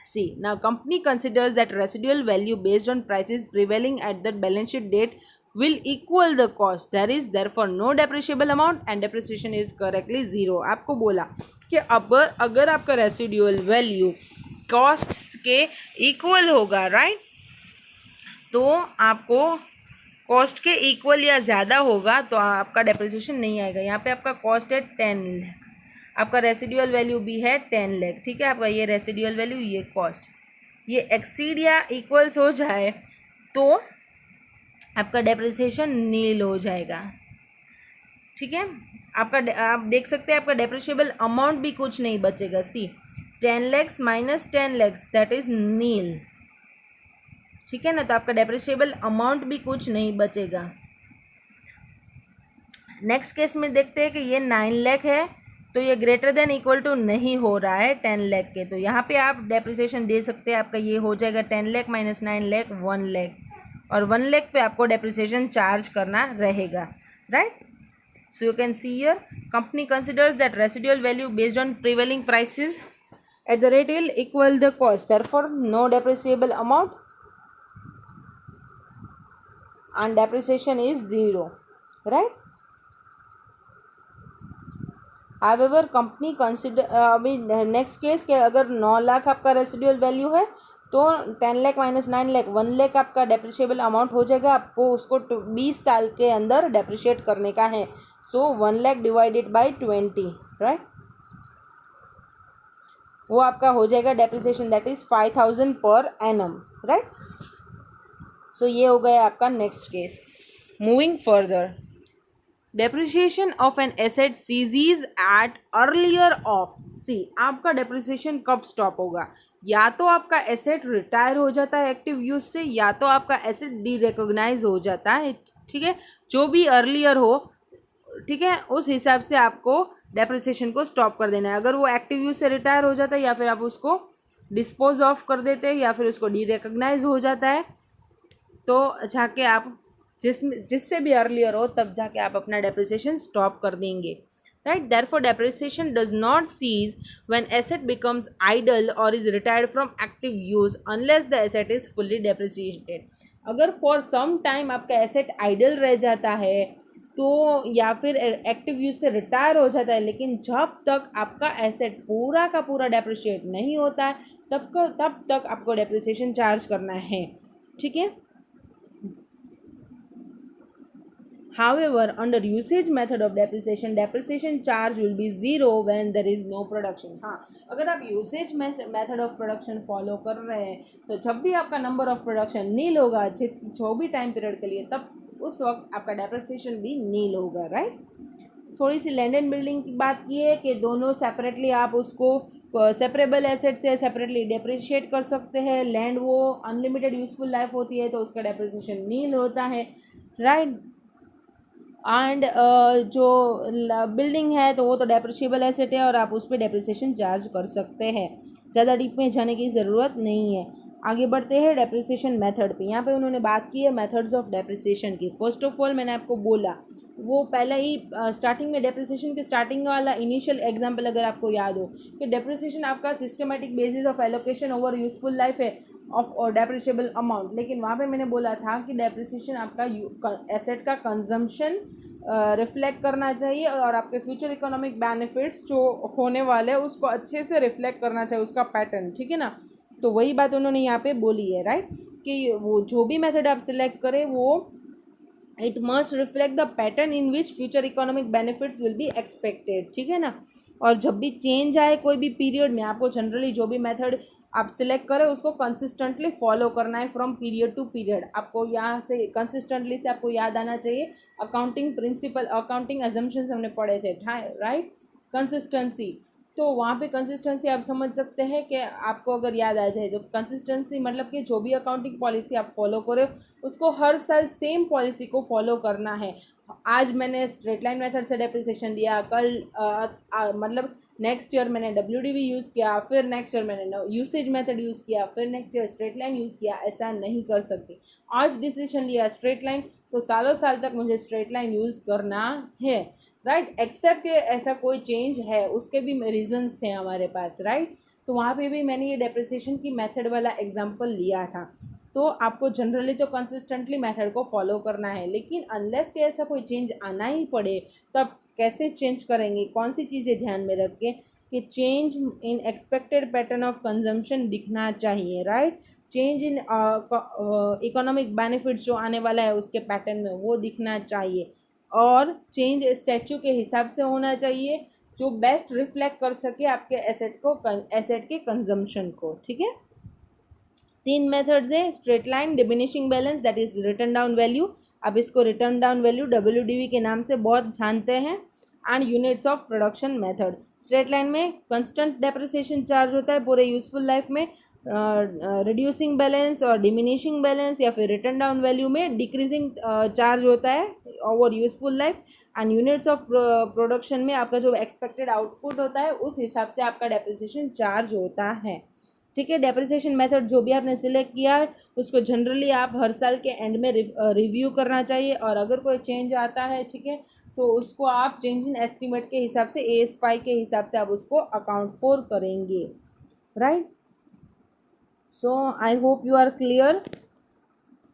C. Now company considers that residual value based on prices prevailing at the balance sheet date will equal the cost. There is therefore no depreciable amount and depreciation is correctly zero. आपको बोला कि अब अगर आपका residual value cost के equal होगा, right, तो आपको कॉस्ट के इक्वल या ज़्यादा होगा तो आपका डेप्रिसिएशन नहीं आएगा. यहाँ पे आपका कॉस्ट है 10 लाख, आपका रेसिडुअल वैल्यू भी है 10 लाख, ठीक है. आपका ये रेसिडुअल वैल्यू, ये कॉस्ट, ये एक्सीड या इक्वल्स हो जाए तो आपका डेप्रिसिएशन नील हो जाएगा, ठीक है. आप देख सकते हैं आपका डेप्रिशिएबल अमाउंट भी कुछ नहीं बचेगा. See 10 lakhs minus 10 lakhs that is nil, ठीक है ना. तो आपका डेप्रिशिएबल अमाउंट भी कुछ नहीं बचेगा. नेक्स्ट केस में देखते हैं कि ये 9 लाख है तो ये ग्रेटर देन इक्वल टू नहीं हो रहा है 10 लाख के, तो यहाँ पे आप डेप्रिसिएशन दे सकते हैं. आपका ये हो जाएगा 10 लाख माइनस 9 लाख 1 लाख, और 1 लाख पे आपको डेप्रिसिएशन चार्ज करना रहेगा, right. So you can see here, company considers that residual value based on prevailing prices at the rate will equal the cost. Therefore, no depreciable amount and depreciation is zero, right? However, company consider अभी next case के अगर 9 लाख आपका residual value है तो 10 lakh minus 9 lakh 1 lakh आपका depreciable amount हो जाएगा. आपको उसको 20 साल के अंदर डेप्रिशिएट करने का है. सो 1 लाख डिवाइडेड बाई 20, राइट, वो आपका हो जाएगा depreciation that is 5000 per annum, right. So ये हो गया आपका next case. Moving further, depreciation of an asset ceases at earlier of. See आपका डेप्रिसिएशन कब स्टॉप होगा? या तो आपका एसेट रिटायर हो जाता है एक्टिव यूज से, या तो आपका एसेट डी रिकॉग्नाइज हो जाता है, ठीक है. जो भी अर्लियर हो, ठीक है, उस हिसाब से आपको डेप्रिसिएशन को स्टॉप कर देना है. अगर वो एक्टिव यूज से रिटायर हो जाता है या फिर आप उसको डिस्पोज ऑफ कर देते हैं या फिर उसको डी रिकॉग्नाइज हो जाता है तो जाके आप जिससे भी अर्लियर हो तब जाके आप अपना डेप्रिसिएशन स्टॉप कर देंगे, right. Therefore depreciation does not cease when asset becomes idle or is retired from active use unless the asset is fully depreciated. अगर फॉर सम टाइम आपका एसेट आइडल रह जाता है तो या फिर एक्टिव यूज से रिटायर हो जाता है, लेकिन जब तक आपका एसेट पूरा का पूरा डेप्रिशिएट नहीं होता है तब तक आपको डेप्रिसिएशन चार्ज करना है, ठीक है. However, under usage method of depreciation charge will be zero when there is no production. हाँ, अगर आप usage method of production follow कर रहे हैं तो जब भी आपका नंबर ऑफ प्रोडक्शन नील होगा जो भी टाइम पीरियड के लिए, तब उस वक्त आपका डेप्रिसिएशन भी नील होगा, राइट. थोड़ी सी लैंड एंड बिल्डिंग की बात की है कि दोनों सेपरेटली आप उसको सेपरेबल एसेट से सेपरेटली डेप्रिशिएट कर सकते हैं. लैंड वो अनलिमिटेड यूजफुल लाइफ होती है तो उसका डेप्रिसिएशन नील होता है, राइट. एंड जो बिल्डिंग है तो वो तो डेप्रिशिएबल एसेट है और आप उस पर डेप्रिसिएशन चार्ज कर सकते हैं. ज़्यादा डीप में जाने की ज़रूरत नहीं है. आगे बढ़ते हैं डेप्रिसिएशन मेथड पे. यहाँ पे उन्होंने बात की है मेथड्स ऑफ डेप्रिसिएशन की. फर्स्ट ऑफ ऑल मैंने आपको बोला वो पहले ही स्टार्टिंग में डेप्रिसिएशन के स्टार्टिंग वाला इनिशियल एग्जांपल अगर आपको याद हो कि डेप्रिसिएशन आपका systematic basis of allocation over useful life है ऑफ और डेप्रिशिएबल अमाउंट. लेकिन वहाँ पे मैंने बोला था कि डेप्रिसिएशन आपका एसेट का कंजम्पशन रिफ्लेक्ट करना चाहिए और आपके फ्यूचर इकोनॉमिक बेनिफिट्स जो होने वाले हैं उसको अच्छे से रिफ्लेक्ट करना चाहिए, उसका पैटर्न, ठीक है ना. तो वही बात उन्होंने यहाँ पे बोली है, राइट, कि वो जो भी मेथड आप सिलेक्ट करें वो it must reflect the pattern in which future economic benefits will be expected, ठीक है ना. और जब भी चेंज आए कोई भी पीरियड में आपको जनरली जो भी मेथड आप सिलेक्ट करें उसको कंसिस्टेंटली फॉलो करना है फ्रॉम पीरियड टू पीरियड. आपको यहाँ से कंसिस्टेंटली से आपको याद आना चाहिए अकाउंटिंग प्रिंसिपल, अकाउंटिंग अजम्पशंस हमने पढ़े थे, राइट. कंसिस्टेंसी, तो वहाँ पे कंसिस्टेंसी आप समझ सकते हैं कि आपको अगर याद आ जाए तो कंसिस्टेंसी मतलब कि जो भी अकाउंटिंग पॉलिसी आप फॉलो करें उसको हर साल सेम पॉलिसी को फॉलो करना है. आज मैंने स्ट्रेट लाइन मेथड से डेप्रिसिएशन दिया, कल मतलब नेक्स्ट ईयर मैंने WDV यूज़ किया, फिर नेक्स्ट ईयर मैंने यूसेज मेथड यूज़ किया, फिर next year straight line use किया। ऐसा नहीं कर सकती। आज डिसीजन लिया स्ट्रेट लाइन, तो सालों साल तक मुझे स्ट्रेट लाइन यूज़ करना है, राइट। एक्सेप्ट कि ऐसा कोई चेंज है, उसके भी रीजंस थे हमारे पास, राइट। तो वहाँ पे भी मैंने ये डेप्रिसिएशन की मेथड वाला एग्जांपल लिया था। तो आपको जनरली तो कंसिस्टेंटली मेथड को फॉलो करना है, लेकिन अनलेस कि ऐसा कोई चेंज आना ही पड़े, तो आप कैसे चेंज करेंगे, कौन सी चीज़ें ध्यान में रख के कि change in expected pattern of consumption दिखना चाहिए, right. Change in economic benefits जो आने वाला है उसके पैटर्न में वो दिखना चाहिए, और चेंज स्टैचू के हिसाब से होना चाहिए जो बेस्ट रिफ्लेक्ट कर सके आपके एसेट के कंजम्पशन को, ठीक है। तीन मेथड्स है, straight line, diminishing balance that is return down value, अब इसको रिटर्न डाउन वैल्यू WDV के नाम से बहुत जानते हैं, and units of production method. Straight line में कंस्टेंट डेप्रिसिएशन चार्ज होता है पूरे यूजफुल लाइफ में, रिड्यूसिंग बैलेंस और डिमिनिशिंग बैलेंस या फिर रिटर्न डाउन वैल्यू में डिक्रीजिंग चार्ज होता है over useful life, and units of production में आपका जो एक्सपेक्टेड आउटपुट होता है उस हिसाब से आपका डेप्रिसिएशन चार्ज होता है, ठीक है। डेप्रिसिएशन मेथड जो भी आपने सिलेक्ट किया है उसको जनरली आप हर साल के एंड में रिव्यू करना चाहिए, और अगर कोई चेंज आता है, ठीक है, तो उसको आप चेंज इन एस्टिमेट के हिसाब से AS5 के हिसाब से आप उसको अकाउंट फॉर करेंगे, right. So I hope you are clear.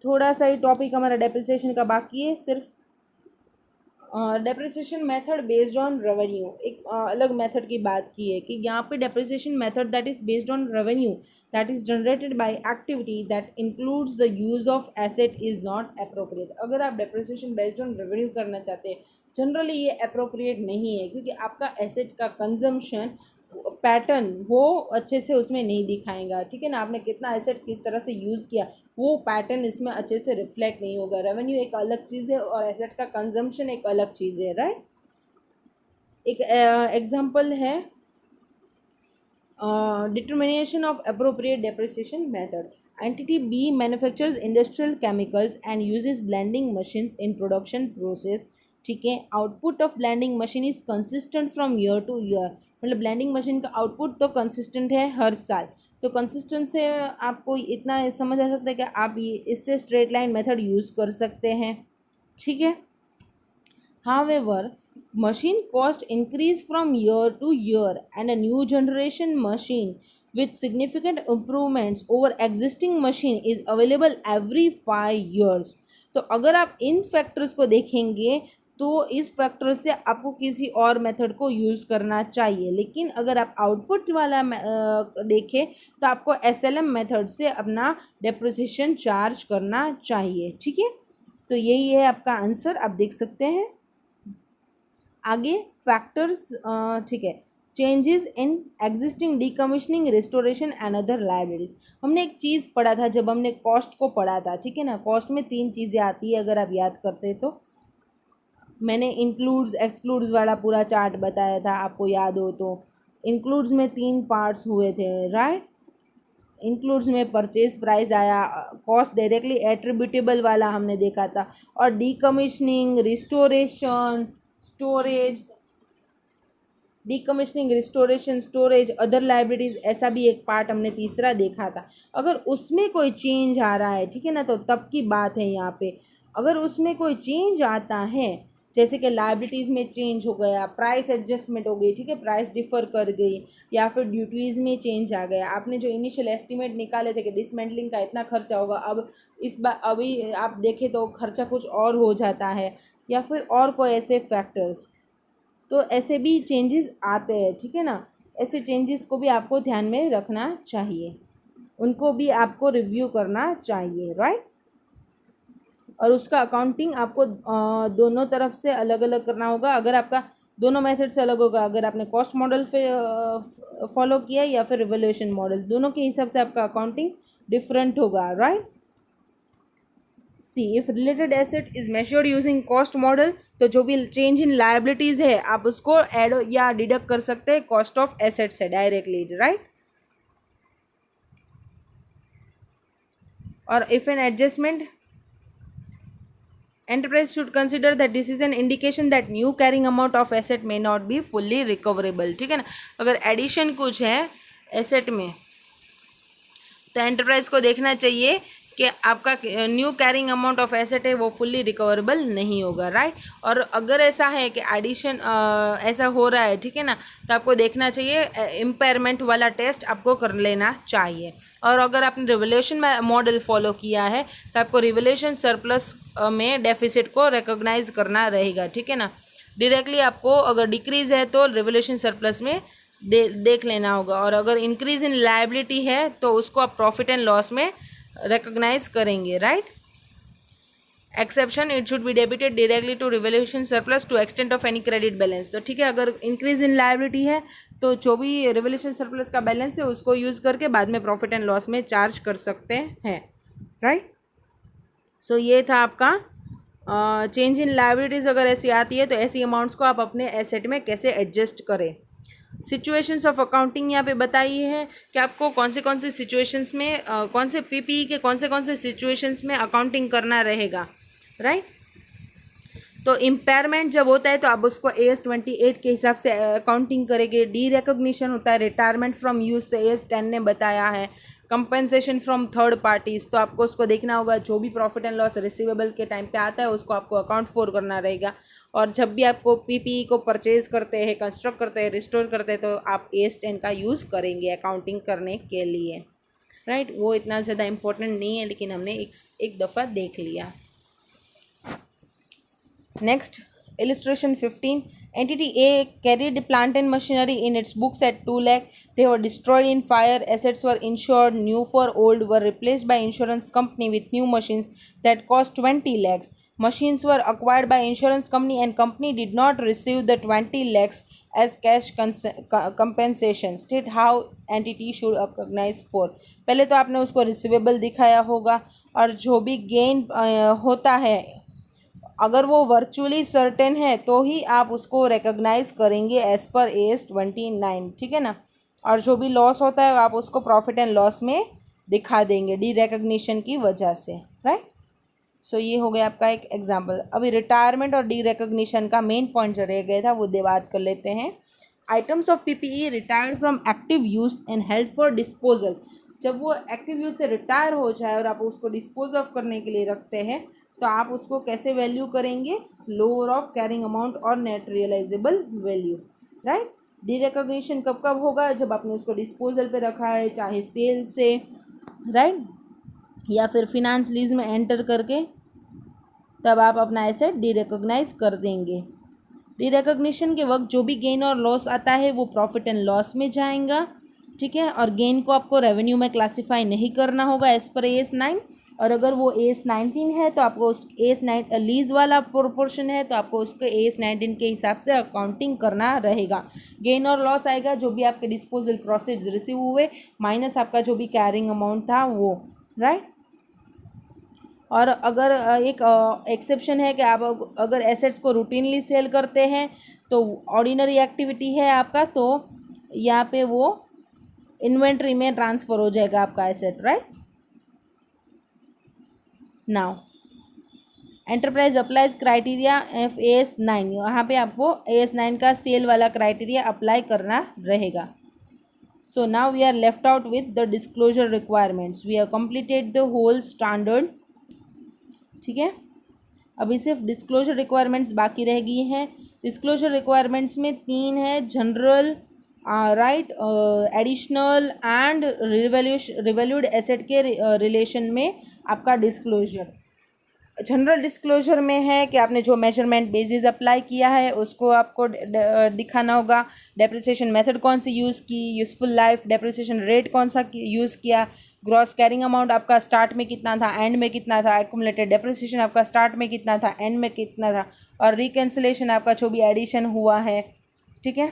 थोड़ा सा ही टॉपिक हमारा डेप्रिसिएशन का बाकी है सिर्फ। Depreciation method based on revenue, एक अलग मेथड की बात की है कि यहाँ पे depreciation method that is based on revenue that is generated by activity that includes the use of asset is not appropriate. अगर आप डेप्रिसिएशन बेस्ड ऑन रेवेन्यू करना चाहते हैं, जनरली ये अप्रोप्रिएट नहीं है, क्योंकि आपका एसेट का कंजम्पशन पैटर्न वो अच्छे से उसमें नहीं दिखाएगा, ठीक है ना। आपने कितना एसेट किस तरह से यूज़ किया वो पैटर्न इसमें अच्छे से रिफ्लेक्ट नहीं होगा। रेवेन्यू एक अलग चीज़ है और एसेट का कंजम्पशन एक अलग चीज़ है, राइट। एक एग्जांपल है determination of appropriate depreciation method. Entity B manufactures industrial chemicals and uses blending machines in production process, ठीक है। Output of blending machine is consistent from year two year, मतलब blending machine का output तो consistent है हर साल। तो consistent से आपको इतना समझ आ सकता है कि आप ये इससे स्ट्रेट लाइन मेथड यूज़ कर सकते हैं, ठीक है। However, machine cost increase from year to year, and a new generation machine with significant improvements over existing machine is available every 5 years. तो अगर आप इन फैक्टर्स को देखेंगे तो इस फैक्टर से आपको किसी और मेथड को यूज़ करना चाहिए, लेकिन अगर आप आउटपुट वाला देखें तो आपको SLM मेथड से अपना डेप्रिसिएशन चार्ज करना चाहिए, ठीक है। तो यही है आपका आंसर, आप देख सकते हैं। आगे फैक्टर्स, ठीक है, changes in existing decommissioning restoration and other liabilities. हमने एक चीज़ पढ़ा था जब हमने कॉस्ट को पढ़ा था, ठीक है ना। कॉस्ट में तीन चीज़ें आती है अगर आप याद करते तो। मैंने इंक्लूड्स एक्सक्लूड्स वाला पूरा चार्ट बताया था, आपको याद हो तो। इंक्लूड्स में तीन पार्ट्स हुए थे, राइट। इंक्लूड्स में परचेज प्राइस आया, कॉस्ट डायरेक्टली एट्रीब्यूटेबल वाला हमने देखा था, और decommissioning, restoration, storage, decommissioning, restoration, storage, other libraries, ऐसा भी एक पार्ट हमने तीसरा देखा था। अगर उसमें कोई चेंज आ रहा है, ठीक है ना, तो तब की बात है यहाँ पे। अगर उसमें कोई चेंज आता है, जैसे कि लाइब्रेरीज में चेंज हो गया, प्राइस एडजस्टमेंट हो गई, ठीक है, प्राइस डिफर कर गई, या फिर ड्यूटीज़ में चेंज आ गया, आपने जो इनिशियल एस्टिमेट निकाले थे कि डिसमेंटलिंग का इतना खर्चा होगा, अब इस बार अभी आप देखें तो खर्चा कुछ और हो जाता है, या फिर और कोई ऐसे फैक्टर्स, तो ऐसे भी चेंजेस आते हैं, ठीक है ना। ऐसे चेंजेस को भी आपको ध्यान में रखना चाहिए, उनको भी आपको रिव्यू करना चाहिए, राइट। और उसका अकाउंटिंग आपको दोनों तरफ से अलग अलग करना होगा। अगर आपका दोनों मेथड से अलग होगा, अगर आपने कॉस्ट मॉडल पे फॉलो किया या फिर रिवैल्यूएशन मॉडल, दोनों के हिसाब से आपका अकाउंटिंग डिफरेंट होगा, right. See if related asset is measured using cost model, तो जो भी चेंज इन लायबिलिटीज है आप उसको ऐड या डिडक्ट कर सकते हैं कॉस्ट ऑफ एसेट से डायरेक्टली, राइट। और if an adjustment Enterprise should consider that this is an indication that new carrying amount of asset may not be fully recoverable. ठीक है ना, अगर एडिशन कुछ है एसेट में तो एंटरप्राइज को देखना चाहिए कि आपका new carrying amount of asset है वो फुल्ली रिकवरेबल नहीं होगा, राइट। और अगर ऐसा है कि एडिशन ऐसा हो रहा है, ठीक है ना, तो आपको देखना चाहिए, इम्पेयरमेंट वाला टेस्ट आपको कर लेना चाहिए। और अगर आपने रिवैल्यूएशन मॉडल फॉलो किया है तो आपको रिवैल्यूएशन सरप्लस में डेफिसिट को रिकॉग्नाइज करना रहेगा, ठीक है ना। डायरेक्टली आपको अगर डिक्रीज है तो रिवैल्यूएशन सरप्लस में देख लेना होगा, और अगर इंक्रीज इन लायबिलिटी है तो उसको आप प्रॉफिट एंड लॉस में रिकॉग्नाइज करेंगे, right. Exception, it should be debited directly to revaluation surplus to extent of any credit balance. तो ठीक है, अगर इंक्रीज इन लायबिलिटी है तो जो भी रिवैल्यूएशन सरप्लस का बैलेंस है उसको यूज़ करके बाद में प्रॉफिट एंड लॉस में चार्ज कर सकते हैं, राइट। सो ये था आपका चेंज इन लायबिलिटीज़। अगर ऐसी आती है तो ऐसी अमाउंट्स को आप अपने एसेट में कैसे एडजस्ट करें। सिचुएशंस ऑफ अकाउंटिंग यहाँ पे बताई है कि आपको कौन से सिचुएशंस में कौन से पीपीई के कौन से सिचुएशंस में अकाउंटिंग करना रहेगा, राइट। तो इम्पेयरमेंट जब होता है तो आप उसको AS 28 के हिसाब से अकाउंटिंग करेंगे। डी रिकॉग्निशन होता है रिटायरमेंट फ्रॉम यूज, तो AS 10 ने बताया है। कंपेंसेशन फ्रॉम थर्ड पार्टीज, तो आपको उसको देखना होगा, जो भी प्रॉफिट एंड लॉस रिसीवेबल के टाइम पे आता है उसको आपको अकाउंट फॉर करना रहेगा। और जब भी आपको पीपीई को परचेज करते हैं, कंस्ट्रक्ट करते हैं, रिस्टोर करते हैं, तो आप AS 10 का यूज़ करेंगे अकाउंटिंग करने के लिए, राइट। वो इतना ज़्यादा इम्पोर्टेंट नहीं है, लेकिन हमने एक दफ़ा देख लिया। Next, illustration 15. Entity A carried plant and machinery in its books at 2 lakh. They were destroyed in fire. Assets were insured. New for old were replaced by insurance company with new machines that cost 20 lakhs. Machines were acquired by insurance company and company did not receive the 20 lakhs as cash compensation. State how entity should recognize for. पहले तो आपने उसको receivable दिखाया होगा, और जो भी gain होता है अगर वो वर्चुअली सर्टेन है तो ही आप उसको रिकॉग्नाइज करेंगे एज पर AS 29, ठीक है ना। और जो भी लॉस होता है आप उसको प्रॉफिट एंड लॉस में दिखा देंगे डी रिकॉग्निशन की वजह से, राइट। सो ये हो गया आपका एक एग्जांपल। अभी रिटायरमेंट और डी रिकॉग्निशन का मेन पॉइंट जो रह गया था वो बात कर लेते हैं। Items of PPE retired from active use and held for disposal. जब वो एक्टिव यूज से रिटायर हो जाए और आप उसको डिस्पोज ऑफ करने के लिए रखते हैं तो आप उसको कैसे वैल्यू करेंगे, लोअर ऑफ कैरिंग अमाउंट और net realisable value, right. Derecognition कब कब होगा, जब आपने उसको डिस्पोजल पे रखा है, चाहे सेल से, राइट, या फिर फिनांस लीज में एंटर करके, तब आप अपना एसेट डी रिकॉग्नाइज कर देंगे। डी रिकॉग्निशन के वक्त जो भी गेन और लॉस आता है वो प्रॉफिट एंड लॉस में जाएगा, ठीक है। और गेन को आपको रेवेन्यू में क्लासीफाई नहीं करना होगा एज पर AS 9, और अगर वो AS 19 है तो आपको उस AS 9 लीज वाला प्रोपोर्शन है तो आपको उसके AS 19 के हिसाब से अकाउंटिंग करना रहेगा। गेन और लॉस आएगा जो भी आपके डिस्पोजल प्रोसीड्स रिसीव हुए माइनस आपका जो भी कैरिंग अमाउंट था वो, राइट। और अगर एक एक्सेप्शन है कि आप अगर एसेट्स को रूटीनली सेल करते हैं तो ऑर्डिनरी एक्टिविटी है आपका, तो यहाँ पे वो इन्वेंट्री में ट्रांसफ़र हो जाएगा आपका asset, right. Now enterprise applies criteria of AS 9, यहाँ पे आपको AS 9 का सेल वाला क्राइटेरिया अप्लाई करना रहेगा। So now we are left out with the disclosure requirements. We have completed the whole standard, ठीक है। अभी सिर्फ डिस्क्लोजर रिक्वायरमेंट्स बाकी रह गई हैं। डिस्क्लोजर रिक्वायरमेंट्स में 3 है, general, right, additional and revalued asset के रिलेशन में आपका डिस्क्लोजर। जनरल डिस्क्लोजर में है कि आपने जो मेजरमेंट बेसिस अप्लाई किया है उसको आपको दिखाना होगा। डेप्रिसिएशन मेथड कौन सी यूज़ की, यूज़फुल लाइफ, डेप्रिसिएशन रेट कौन सा यूज़ किया, ग्रॉस कैरिंग अमाउंट आपका स्टार्ट में कितना था, एंड में कितना था, एक्यूमुलेटेड डेप्रिसिएशन आपका स्टार्ट में कितना था, एंड में कितना था, और रिकैंसिलेशन आपका जो भी एडिशन हुआ है, ठीक है,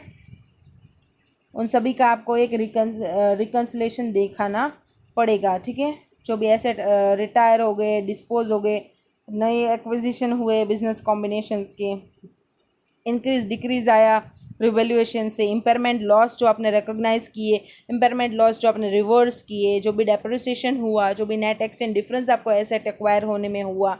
उन सभी का आपको एक रिकन्सिलेशन दिखाना पड़ेगा, ठीक है। जो भी एसेट रिटायर हो गए, डिस्पोज हो गए, नए एक्विजिशन हुए बिजनेस कॉम्बिनेशंस के, इंक्रीज डिक्रीज आया रिवैल्यूएशन से, इम्पेयरमेंट लॉस जो आपने रिकॉग्नाइज किए, इम्पेयरमेंट लॉस जो आपने रिवर्स किए, जो भी डेप्रिसिएशन हुआ, जो भी नेट एक्सचेंज डिफरेंस आपको एसेट एक्वायर होने में हुआ,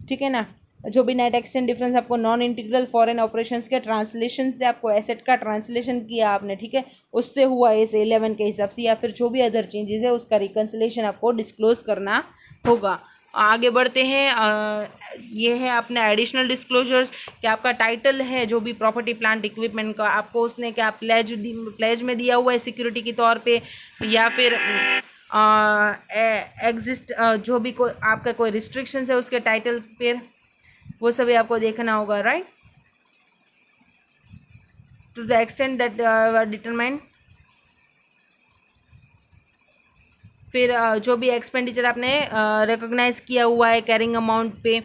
ठीक है ना, जो भी नेट एक्सचेंज डिफरेंस आपको नॉन इंटीग्रल फॉरेन ऑपरेशंस के ट्रांसलेशन से आपको एसेट का ट्रांसलेशन किया आपने, ठीक है, उससे हुआ इस 11 के हिसाब से, या फिर जो भी अदर चेंजेस है उसका रिकन्सिलेशन आपको डिस्क्लोज करना होगा। आगे बढ़ते हैं। ये है अपने एडिशनल डिस्क्लोजर्स कि आपका टाइटल है जो भी प्रॉपर्टी प्लांट इक्विपमेंट का, आपको उसने क्या प्लेज में दिया हुआ है सिक्योरिटी के तौर पे, या फिर एग्जिस्ट जो भी कोई आपका कोई रिस्ट्रिक्शंस है उसके टाइटल पे, वो सभी आपको देखना होगा, right, to the extent that determine. फिर जो भी एक्सपेंडिचर आपने रिकॉग्नाइज किया हुआ है कैरिंग अमाउंट पे,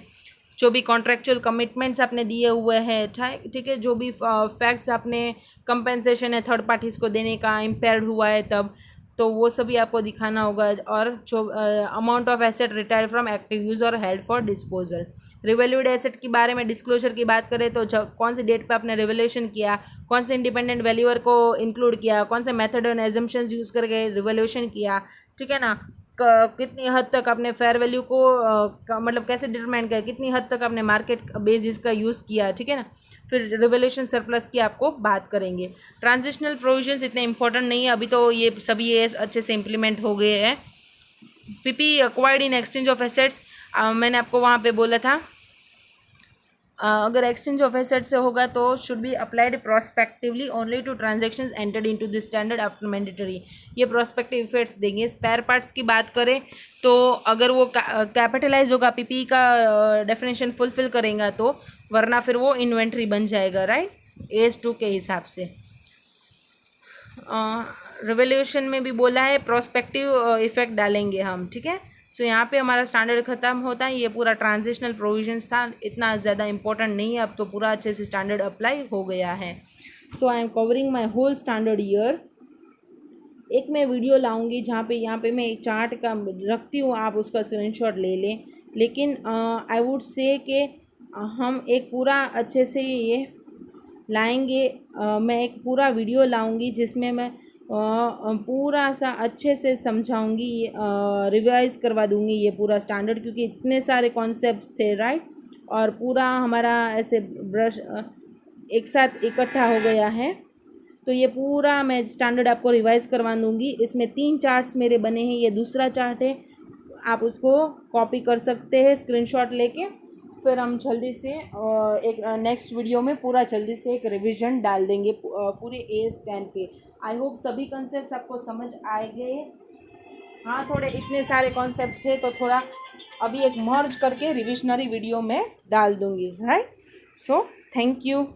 जो भी कॉन्ट्रेक्चुअल कमिटमेंट्स आपने दिए हुए हैं, ठीक है, जो भी फैक्ट्स आपने कंपेंसेशन है थर्ड पार्टीज़ को देने का इम्पेयर्ड हुआ है तब, तो वो सभी आपको दिखाना होगा। और जो amount of asset retired from active use or held for disposal. Revalued asset के बारे में डिस्क्लोजर की बात करें तो कौन सी डेट पे आपने रिवैल्यूएशन किया, कौन से इंडिपेंडेंट वैल्यूअर को इंक्लूड किया, कौन से मेथड एंड एजम्पशंस यूज़ करके रिवैल्यूएशन किया, ठीक है ना, कितनी हद तक आपने फेयर वैल्यू को मतलब कैसे डिटरमाइन किया, कितनी हद तक आपने मार्केट बेसिस का यूज़ किया, ठीक है ना। फिर रिवैल्यूएशन सरप्लस की आपको बात करेंगे। ट्रांजिशनल प्रोविजंस इतने इंपॉर्टेंट नहीं है अभी, तो ये सभी ये अच्छे से इम्प्लीमेंट हो गए हैं। PP acquired in exchange of assets, मैंने आपको वहाँ पे बोला था अगर एक्सचेंज ऑफ एसेट से होगा तो should be applied prospectively only to transactions entered into this standard after mandatory. ये प्रोस्पेक्टिव इफेक्ट्स देंगे। स्पेयर पार्ट्स की बात करें तो अगर वो कैपिटलाइज होगा, पीपी का डेफिनेशन फुलफिल करेगा तो, वरना फिर वो इन्वेंट्री बन जाएगा, राइट, AS2 के हिसाब से। रिवैल्यूएशन में भी बोला है प्रोस्पेक्टिव इफेक्ट डालेंगे हम, ठीक है। सो यहाँ पे हमारा स्टैंडर्ड ख़त्म होता है। ये पूरा ट्रांजिशनल प्रोविजंस था, इतना ज़्यादा इंपॉर्टेंट नहीं है, अब तो पूरा अच्छे से स्टैंडर्ड अप्लाई हो गया है। So I am covering my whole standard here. एक मैं वीडियो लाऊंगी जहाँ पे यहाँ पे मैं एक चार्ट का रखती हूँ, आप उसका स्क्रीनशॉट ले लें। लेकिन आई वुड से कि हम एक पूरा अच्छे से ये लाएंगे। मैं एक पूरा वीडियो लाऊंगी जिसमें मैं पूरा सा अच्छे से समझाऊंगी, रिवाइज करवा दूंगी ये पूरा स्टैंडर्ड, क्योंकि इतने सारे कॉन्सेप्ट्स थे, राइट, और पूरा हमारा ऐसे ब्रश एक साथ इकट्ठा हो गया है। तो ये पूरा मैं स्टैंडर्ड आपको रिवाइज करवा दूंगी। इसमें 3 चार्ट्स मेरे बने हैं, ये दूसरा चार्ट है, आप उसको कॉपी कर सकते हैं स्क्रीनशॉट लेके। फिर हम जल्दी से एक नेक्स्ट वीडियो में पूरा जल्दी से एक रिवीजन डाल देंगे पूरे AS10 पे। आई होप सभी कॉन्सेप्ट्स आपको समझ आए गए। हाँ, थोड़े इतने सारे कॉन्सेप्ट्स थे तो थोड़ा अभी एक मर्ज करके रिविजनरी वीडियो में डाल दूँगी, राइट। So thank you.